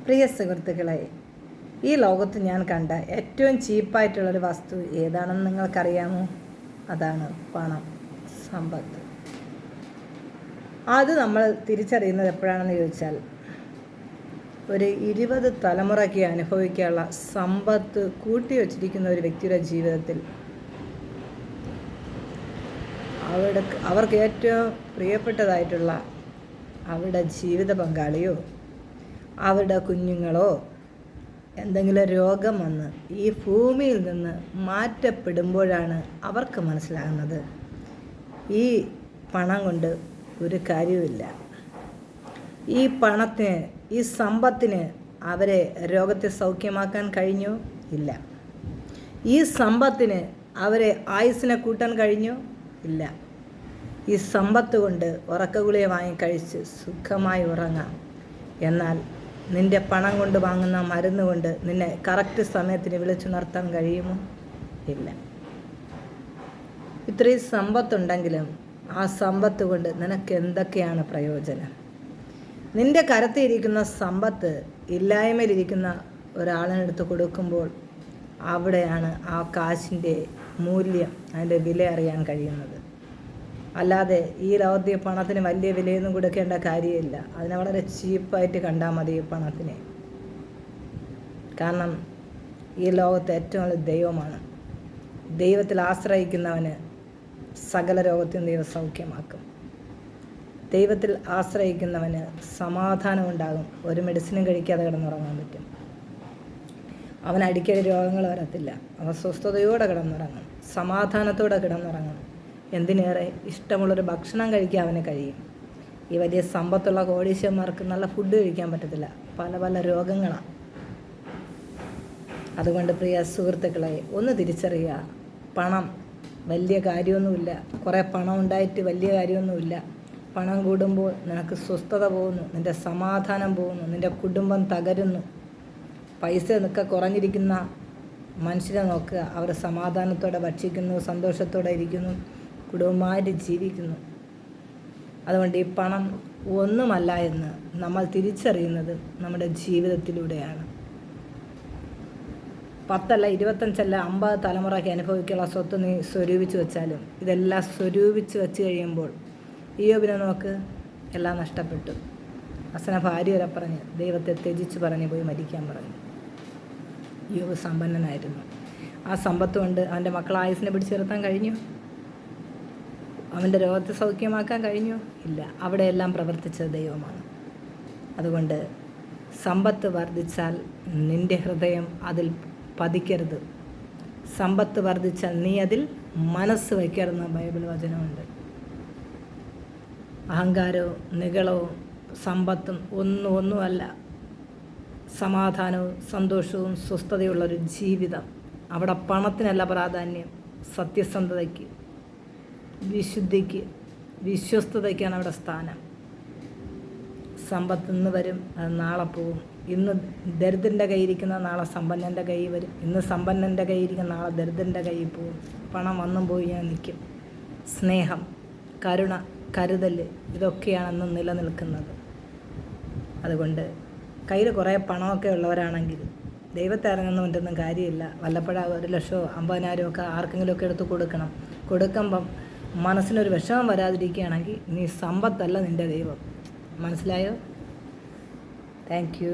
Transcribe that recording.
പ്രിയ സുഹൃത്തുക്കളെ, ഈ ലോകത്ത് ഞാൻ കണ്ട ഏറ്റവും ചീപ്പായിട്ടുള്ളൊരു വസ്തു ഏതാണെന്ന് നിങ്ങൾക്കറിയാമോ? അതാണ് പണം, സമ്പത്ത്. അത് നമ്മൾ തിരിച്ചറിയുന്നത് എപ്പോഴാണെന്ന് ചോദിച്ചാൽ, ഒരു 20 തലമുറയ്ക്ക് അനുഭവിക്കാനുള്ള സമ്പത്ത് കൂട്ടി വച്ചിരിക്കുന്ന ഒരു വ്യക്തിയുടെ ജീവിതത്തിൽ അവർക്ക് ഏറ്റവും പ്രിയപ്പെട്ടതായിട്ടുള്ള അവരുടെ ജീവിത പങ്കാളിയോ അവരുടെ കുഞ്ഞുങ്ങളോ എന്തെങ്കിലും രോഗം വന്ന് ഈ ഭൂമിയിൽ നിന്ന് മാറ്റപ്പെടുമ്പോഴാണ് അവർക്ക് മനസ്സിലാകുന്നത് ഈ പണം കൊണ്ട് ഒരു കാര്യവുമില്ല. ഈ പണത്തിന്, ഈ സമ്പത്തിന് അവരെ രോഗത്തെ സൗഖ്യമാക്കാൻ കഴിഞ്ഞോ? ഇല്ല. ഈ സമ്പത്തിന് അവരെ ആയുസ്സിനെ കൂട്ടാൻ കഴിഞ്ഞോ? ഇല്ല. ഈ സമ്പത്ത് കൊണ്ട് ഉറക്കഗുളിക വാങ്ങിക്കഴിച്ച് സുഖമായി ഉറങ്ങാം. എന്നാൽ നിൻ്റെ പണം കൊണ്ട് വാങ്ങുന്ന മരുന്ന് കൊണ്ട് നിന്നെ കറക്റ്റ് സമയത്തിന് വിളിച്ചുണർത്താൻ കഴിയുമോ? ഇല്ല. ഇത്രയും സമ്പത്തുണ്ടെങ്കിലും ആ സമ്പത്ത് കൊണ്ട് നിനക്ക് എന്തൊക്കെയാണ് പ്രയോജനം? നിൻ്റെ കരത്തിയിരിക്കുന്ന സമ്പത്ത് ഇല്ലായ്മയിലിരിക്കുന്ന ഒരാളിനെടുത്ത് കൊടുക്കുമ്പോൾ അവിടെയാണ് ആ കാശിൻ്റെ മൂല്യം, അതിൻ്റെ വില അറിയാൻ കഴിയുന്നത്. അല്ലാതെ ഈ ലോകത്തെ പണത്തിന് വലിയ വിലയൊന്നും കൊടുക്കേണ്ട കാര്യമില്ല. അതിനെ വളരെ ചീപ്പായിട്ട് കണ്ടാൽ മതി ഈ പണത്തിനെ. കാരണം ഈ ലോകത്തെ ഏറ്റവും വലിയ ദൈവമാണ്. ദൈവത്തിൽ ആശ്രയിക്കുന്നവന് സകല രോഗത്തെയും ദൈവം സൗഖ്യമാക്കും. ദൈവത്തിൽ ആശ്രയിക്കുന്നവന് സമാധാനം ഉണ്ടാകും. ഒരു മെഡിസിനും കഴിക്കാതെ കിടന്നുറങ്ങാൻ പറ്റും. അവൻ അടിക്കടി രോഗങ്ങൾ വരത്തില്ല. അവൻ സ്വസ്ഥതയോടെ കിടന്നുറങ്ങും, സമാധാനത്തോടെ കിടന്നുറങ്ങും. എന്തിനേറെ ഇഷ്ടമുള്ളൊരു ഭക്ഷണം കഴിക്കാൻ അവന് കഴിയും. ഈ വലിയ സമ്പത്തുള്ള കോടീശ്വരന്മാർക്ക് നല്ല ഫുഡ് കഴിക്കാൻ പറ്റത്തില്ല. പല പല രോഗങ്ങളാണ്. അതുകൊണ്ട് പ്രിയ സുഹൃത്തുക്കളെ, ഒന്ന് തിരിച്ചറിയുക, പണം വലിയ കാര്യമൊന്നുമില്ല. കുറേ പണം ഉണ്ടായിട്ട് വലിയ കാര്യമൊന്നുമില്ല. പണം കൂടുമ്പോൾ നിനക്ക് സ്വസ്ഥത പോകുന്നു, നിൻ്റെ സമാധാനം പോകുന്നു, നിൻ്റെ കുടുംബം തകരുന്നു. പൈസ നിൽക്കുക കുറഞ്ഞിരിക്കുന്ന മനുഷ്യരെ നോക്കുക, അവർ സമാധാനത്തോടെ ഭക്ഷിക്കുന്നു, സന്തോഷത്തോടെ ഇരിക്കുന്നു, കുടുംബമായിട്ട് ജീവിക്കുന്നു. അതുകൊണ്ട് ഈ പണം ഒന്നുമല്ല എന്ന് നമ്മൾ തിരിച്ചറിയുന്നത് നമ്മുടെ ജീവിതത്തിലൂടെയാണ്. 10 അല്ല 25 അല്ല 50 തലമുറയ്ക്ക് അനുഭവിക്കാനുള്ള സ്വത്ത് നീ സ്വരൂപിച്ച് വെച്ചാലും ഇതെല്ലാം സ്വരൂപിച്ച് വെച്ച് കഴിയുമ്പോൾ ഇയ്യോബിനെ നോക്ക്, എല്ലാം നഷ്ടപ്പെട്ടു. ഭാര്യ വരെ പറഞ്ഞ് ദൈവത്തെ ത്യജിച്ച് പറഞ്ഞ് പോയി മരിക്കാൻ പറഞ്ഞു. ഇയ്യോബ് സമ്പന്നനായിരുന്നു. ആ സമ്പത്ത് കൊണ്ട് അവൻ്റെ മക്കളെ ആയുസ്സിനെ പിടിച്ചു നിർത്താൻ കഴിഞ്ഞു? അവൻ്റെ രോഗത്തെ സൗഖ്യമാക്കാൻ കഴിഞ്ഞു? ഇല്ല. അവിടെയെല്ലാം പ്രവർത്തിച്ചത് ദൈവമാണ്. അതുകൊണ്ട് സമ്പത്ത് വർദ്ധിച്ചാൽ നിൻ്റെ ഹൃദയം അതിൽ പതിക്കരുത്. സമ്പത്ത് വർദ്ധിച്ചാൽ നീ അതിൽ മനസ്സ് വയ്ക്കരുതെന്ന് ബൈബിൾ വചനമുണ്ട്. അഹങ്കാരവും നിഗളവും സമ്പത്തും ഒന്നുമല്ല. സമാധാനവും സന്തോഷവും സ്വസ്ഥതയുള്ളൊരു ജീവിതം. അവിടെ പണത്തിനല്ല പ്രാധാന്യം, സത്യസന്ധതയ്ക്ക്, വിശുദ്ധിക്ക്, വിശ്വസ്തതയ്ക്കാണ് അവിടെ സ്ഥാനം. സമ്പത്ത് ഇന്ന് വരും, അത് നാളെ പോവും. ഇന്ന് ദരിദ്രൻ്റെ കയ്യിരിക്കുന്ന നാളെ സമ്പന്നൻ്റെ കൈ വരും. ഇന്ന് സമ്പന്നൻ്റെ കയ്യിരിക്കുന്ന നാളെ ദരിദ്രൻ്റെ കയ്യിൽ പോവും. പണം വന്നും പോയി ഞാൻ നിൽക്കും. സ്നേഹം, കരുണ, കരുതൽ, ഇതൊക്കെയാണെന്ന് നിലനിൽക്കുന്നത്. അതുകൊണ്ട് കയ്യിൽ കുറേ പണമൊക്കെ ഉള്ളവരാണെങ്കിൽ ദൈവത്തെ ഇറങ്ങുന്ന കൊണ്ടൊന്നും കാര്യമില്ല. വല്ലപ്പോഴും 1 ലക്ഷമോ 50,000 ഒക്കെ ആർക്കെങ്കിലുമൊക്കെ എടുത്ത് കൊടുക്കണം. കൊടുക്കുമ്പം മനസ്സിനൊരു വിഷമം വരാതിരിക്കുകയാണെങ്കിൽ നീ സമ്പത്തല്ല നിൻ്റെ ദൈവം. മനസ്സിലായോ? Thank you.